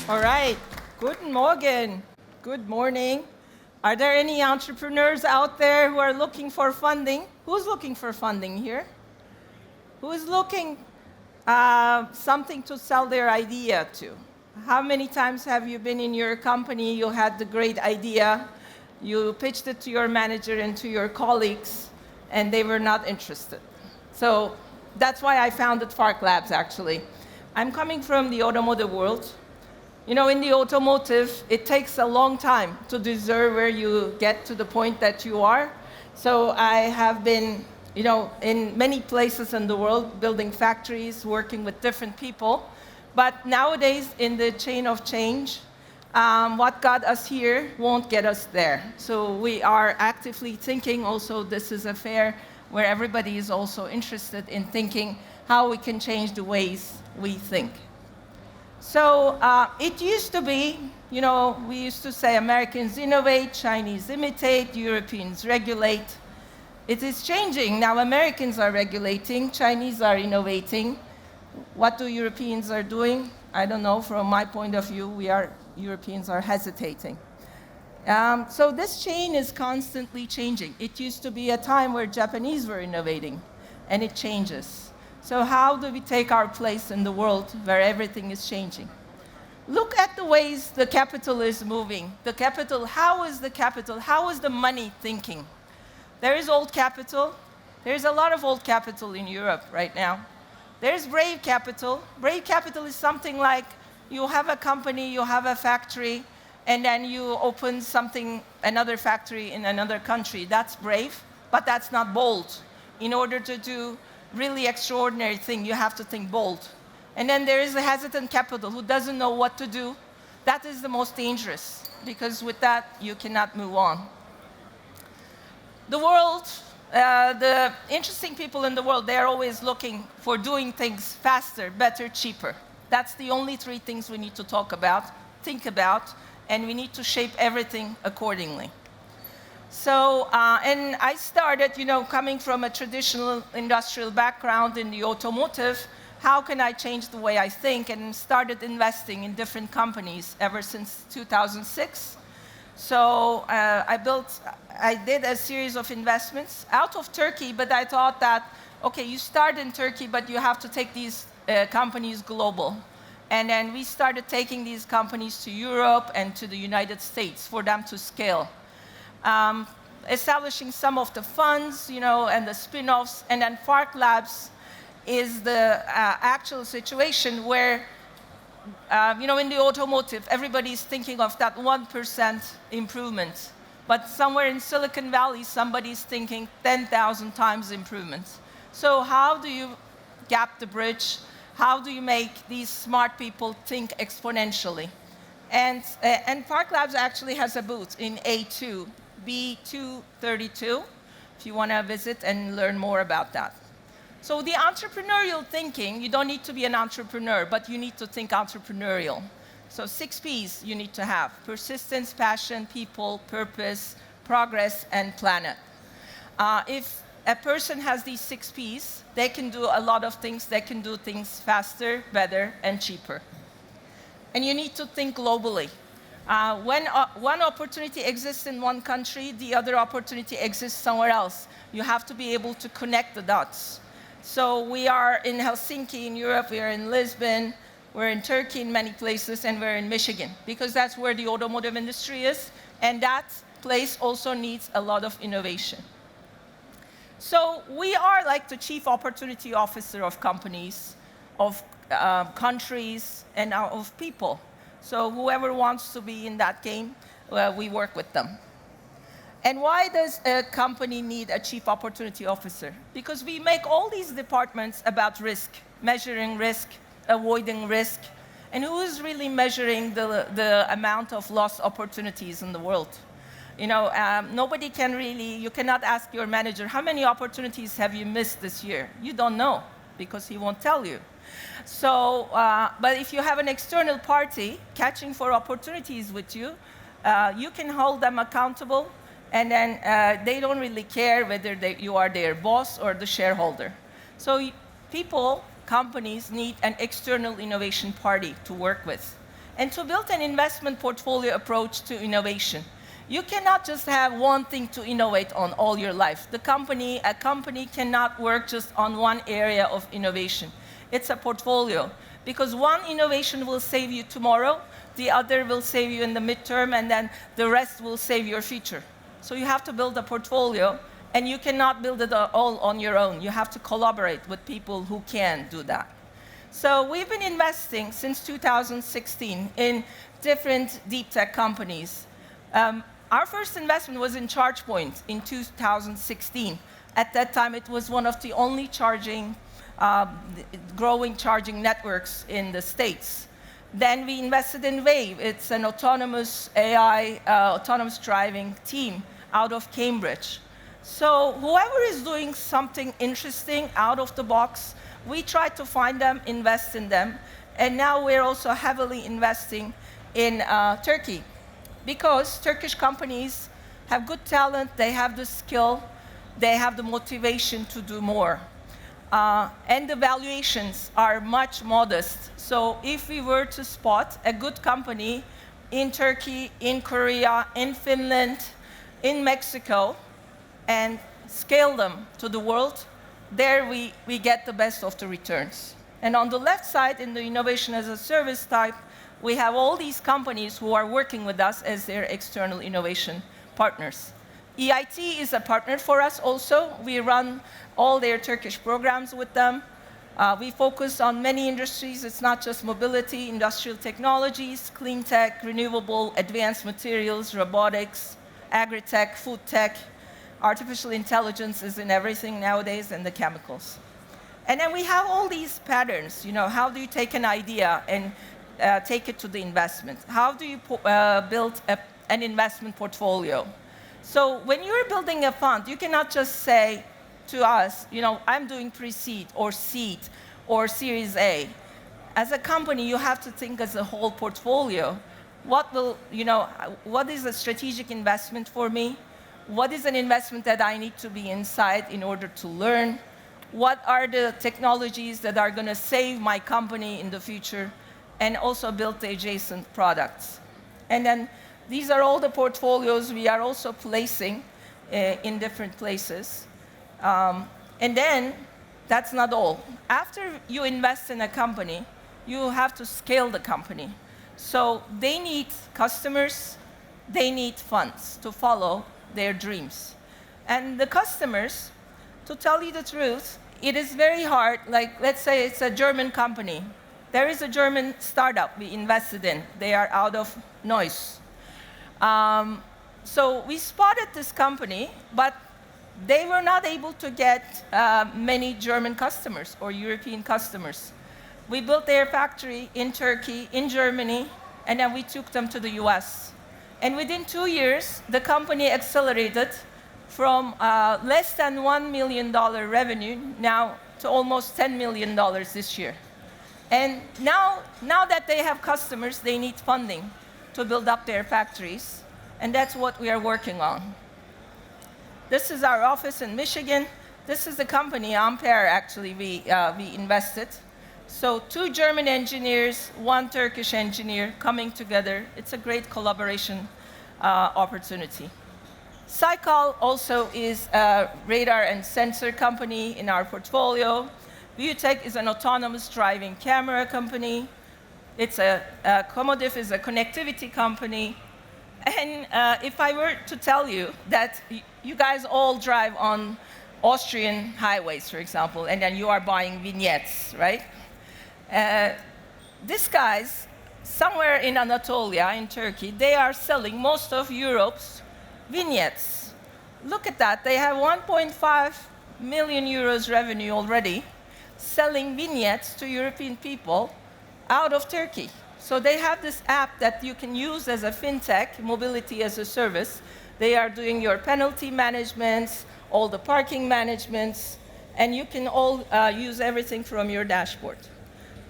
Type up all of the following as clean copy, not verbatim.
All right. Guten Morgen. Good morning. Are there any entrepreneurs out there who are looking for funding? Who's looking for funding here? Who is looking something to sell their idea to? How many times have you been in your company, you had the great idea, you pitched it to your manager and to your colleagues, and they were not interested? So that's why I founded Fark Labs, actually. I'm coming from the automotive world. You know, in the automotive, it takes a long time to deserve where you get to the point that you are. So I have been, in many places in the world, building factories, working with different people. But nowadays, in the chain of change, what got us here won't get us there. So we are actively thinking also this is a fair where everybody is also interested in thinking how we can change the ways we think. So it used to be, we used to say Americans innovate, Chinese imitate, Europeans regulate. It is changing. Now Americans are regulating, Chinese are innovating. What do Europeans are doing? I don't know. From my point of view, Europeans are hesitating. So this chain is constantly changing. It used to be a time where Japanese were innovating, and it changes. So how do we take our place in the world where everything is changing? Look at the ways the capital is moving. The capital, how is the money thinking? There is old capital. There's a lot of old capital in Europe right now. There's brave capital. Brave capital is something like you have a company, you have a factory, and then you open another factory in another country. That's brave, but that's not bold. In order to do really extraordinary thing, you have to think bold. And then there is a hesitant capital who doesn't know what to do. That is the most dangerous, because with that, you cannot move on. The world, the interesting people in the world, they are always looking for doing things faster, better, cheaper. That's the only three things we need to talk about, think about, and we need to shape everything accordingly. So, and I started, coming from a traditional industrial background in the automotive, how can I change the way I think, and started investing in different companies ever since 2006. So I did a series of investments out of Turkey, but I thought that, okay, you start in Turkey, but you have to take these companies global. And then we started taking these companies to Europe and to the United States for them to scale. Establishing some of the funds, and the spin-offs, and then Fark Labs is the actual situation where, in the automotive, everybody's thinking of that 1% improvement. But somewhere in Silicon Valley, somebody's thinking 10,000 times improvements. So how do you gap the bridge? How do you make these smart people think exponentially? And Fark Labs actually has a booth in A2, B232, if you want to visit and learn more about that. So the entrepreneurial thinking, you don't need to be an entrepreneur, but you need to think entrepreneurial. So 6 Ps you need to have: persistence, passion, people, purpose, progress, and planet. If a person has these 6 Ps, they can do a lot of things. They can do things faster, better, and cheaper. And you need to think globally. When one opportunity exists in one country, the other opportunity exists somewhere else. You have to be able to connect the dots. So we are in Helsinki in Europe, we are in Lisbon, we're in Turkey in many places, and we're in Michigan, because that's where the automotive industry is, and that place also needs a lot of innovation. So we are like the chief opportunity officer of companies, of countries, and of people. So whoever wants to be in that game, we work with them. And why does a company need a chief opportunity officer? Because we make all these departments about risk, measuring risk, avoiding risk. And who is really measuring the amount of lost opportunities in the world? Nobody can really, you cannot ask your manager, how many opportunities have you missed this year? You don't know, because he won't tell you. So, but if you have an external party catching for opportunities with you, you can hold them accountable, and then they don't really care whether you are their boss or the shareholder. So people, companies need an external innovation party to work with. and to build an investment portfolio approach to innovation. You cannot just have one thing to innovate on all your life. A company cannot work just on one area of innovation. It's a portfolio, because one innovation will save you tomorrow, the other will save you in the midterm, and then the rest will save your future. So you have to build a portfolio, and you cannot build it all on your own. You have to collaborate with people who can do that. So we've been investing since 2016 in different deep tech companies. Our first investment was in ChargePoint in 2016. At that time, it was one of the only growing charging networks in the States. Then we invested in Wave. It's an autonomous AI, autonomous driving team out of Cambridge. So whoever is doing something interesting out of the box, we try to find them, invest in them. And now we're also heavily investing in Turkey, because Turkish companies have good talent, they have the skill, they have the motivation to do more. And the valuations are much modest. So if we were to spot a good company in Turkey, in Korea, in Finland, in Mexico, and scale them to the world, there we get the best of the returns. And on the left side, in the innovation as a service type, we have all these companies who are working with us as their external innovation partners. EIT is a partner for us also. We run all their Turkish programs with them. We focus on many industries. It's not just mobility, industrial technologies, clean tech, renewable, advanced materials, robotics, agri-tech, food tech. Artificial intelligence is in everything nowadays, and the chemicals. And then we have all these patterns. How do you take an idea and take it to the investment? How do you build an investment portfolio? So when you're building a fund, you cannot just say to us, I'm doing pre-seed or seed or Series A. As a company, you have to think as a whole portfolio. What is a strategic investment for me? What is an investment that I need to be inside in order to learn? What are the technologies that are going to save my company in the future? And also build the adjacent products. And then these are all the portfolios we are also placing in different places. And then that's not all. After you invest in a company, you have to scale the company. So they need customers, they need funds to follow their dreams. And the customers, to tell you the truth, it is very hard. Like, let's say it's a German company. There is a German startup we invested in. They are out of Neuss. So we spotted this company, but they were not able to get many German customers or European customers. We built their factory in Turkey, in Germany, and then we took them to the US. And within 2 years, the company accelerated from less than $1 million revenue now to almost $10 million this year. And now that they have customers, they need funding to build up their factories, and that's what we are working on. This is our office in Michigan. This is the company, Ampere, actually, we invested. So 2 German engineers, 1 Turkish engineer coming together. It's a great collaboration opportunity. Cycle also is a radar and sensor company in our portfolio. Viewtech is an autonomous driving camera company. Comodiv is a connectivity company. And if I were to tell you that you guys all drive on Austrian highways, for example, and then you are buying vignettes, right? These guys, somewhere in Anatolia, in Turkey, they are selling most of Europe's vignettes. Look at that. They have 1.5 million euros revenue already, selling vignettes to European people out of Turkey. So they have this app that you can use as a fintech, mobility as a service. They are doing your penalty managements, all the parking managements, and you can all use everything from your dashboard.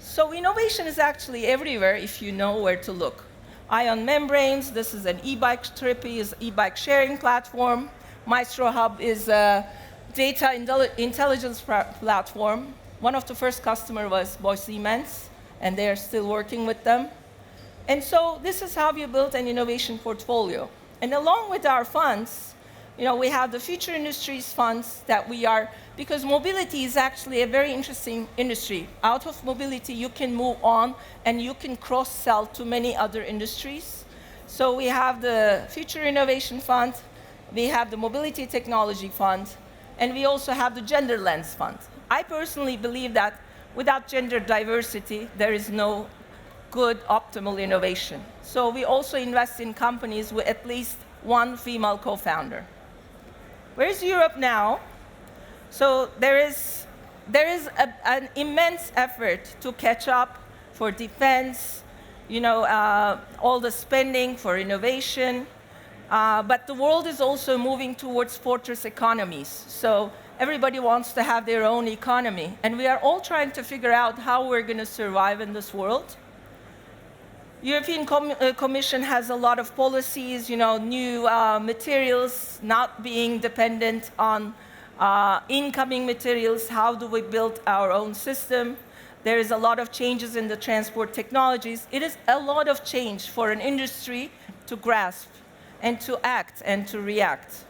So innovation is actually everywhere if you know where to look. Ion membranes, this is an e-bike Trippy, is e-bike sharing platform. Maestro Hub is a data intelligence platform. One of the first customers was Bosch Siemens, and they are still working with them. And so this is how we built an innovation portfolio. And along with our funds, we have the Future Industries funds that we are, because mobility is actually a very interesting industry. Out of mobility, you can move on and you can cross-sell to many other industries. So we have the Future Innovation Fund, we have the Mobility Technology Fund, and we also have the Gender Lens Fund. I personally believe that without gender diversity, there is no good, optimal innovation. So we also invest in companies with at least one female co-founder. Where is Europe now? So there is an immense effort to catch up for defense, all the spending for innovation, but the world is also moving towards fortress economies. So everybody wants to have their own economy, and we are all trying to figure out how we're going to survive in this world. European Commission has a lot of policies, new materials, not being dependent on incoming materials. How do we build our own system? There is a lot of changes in the transport technologies. It is a lot of change for an industry to grasp and to act and to react.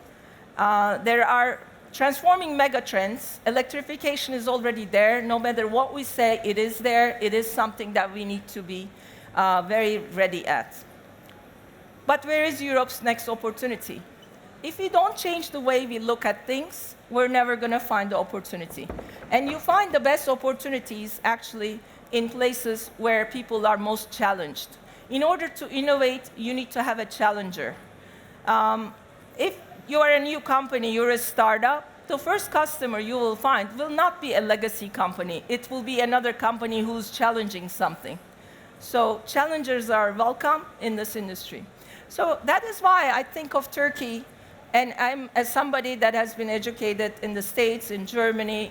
There are transforming megatrends. Electrification is already there. No matter what we say, it is there. It is something that we need to be very ready at. But where is Europe's next opportunity? If we don't change the way we look at things, we're never going to find the opportunity. And you find the best opportunities actually in places where people are most challenged. In order to innovate, you need to have a challenger. If you are a new company, you're a startup, the first customer you will find will not be a legacy company. It will be another company who's challenging something. So challengers are welcome in this industry. So that is why I think of Turkey, and I'm as somebody that has been educated in the States, in Germany,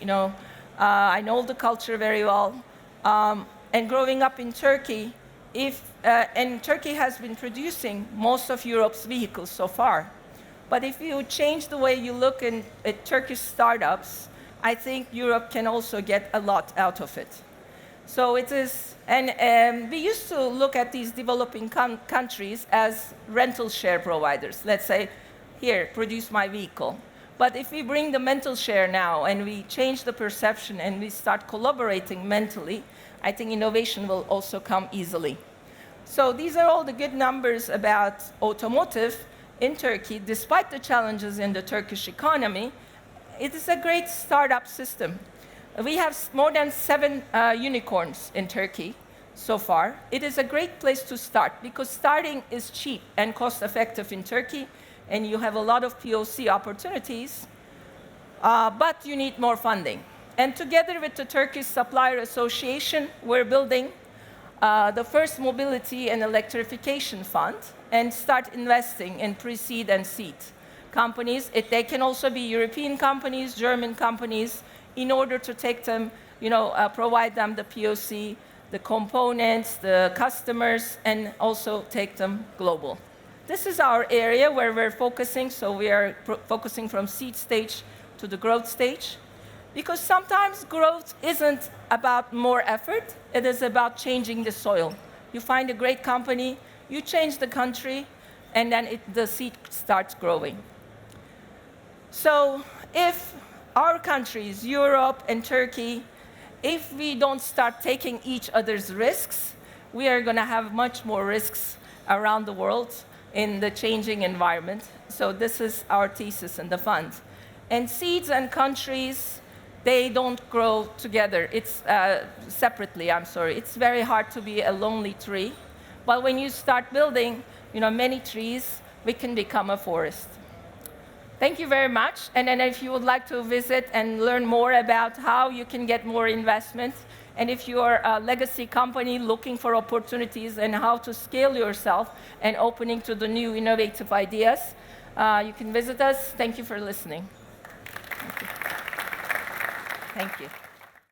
I know the culture very well. And growing up in Turkey, and Turkey has been producing most of Europe's vehicles so far. But if you change the way you look at Turkish startups, I think Europe can also get a lot out of it. So it is, and we used to look at these developing countries as rental share providers. Let's say, here, produce my vehicle. But if we bring the mental share now and we change the perception and we start collaborating mentally, I think innovation will also come easily. So these are all the good numbers about automotive in Turkey. Despite the challenges in the Turkish economy, it is a great startup system. We have more than 7 unicorns in Turkey so far. It is a great place to start because starting is cheap and cost-effective in Turkey, and you have a lot of POC opportunities, but you need more funding. And together with the Turkish Supplier Association, we're building the first mobility and electrification fund and start investing in pre-seed and seed companies. They can also be European companies, German companies, in order to take them, provide them the POC, the components, the customers, and also take them global. This is our area where we're focusing, so we are focusing from seed stage to the growth stage. Because sometimes growth isn't about more effort, it is about changing the soil. You find a great company, you change the country, and then the seed starts growing. So if our countries, Europe and Turkey, if we don't start taking each other's risks, we are going to have much more risks around the world in the changing environment. So this is our thesis in the fund. And seeds and countries, they don't grow together. It's separately, I'm sorry. It's very hard to be a lonely tree. But when you start building, many trees, we can become a forest. Thank you very much. And then if you would like to visit and learn more about how you can get more investment, and if you are a legacy company looking for opportunities and how to scale yourself and opening to the new innovative ideas, you can visit us. Thank you for listening. Thank you. Thank you.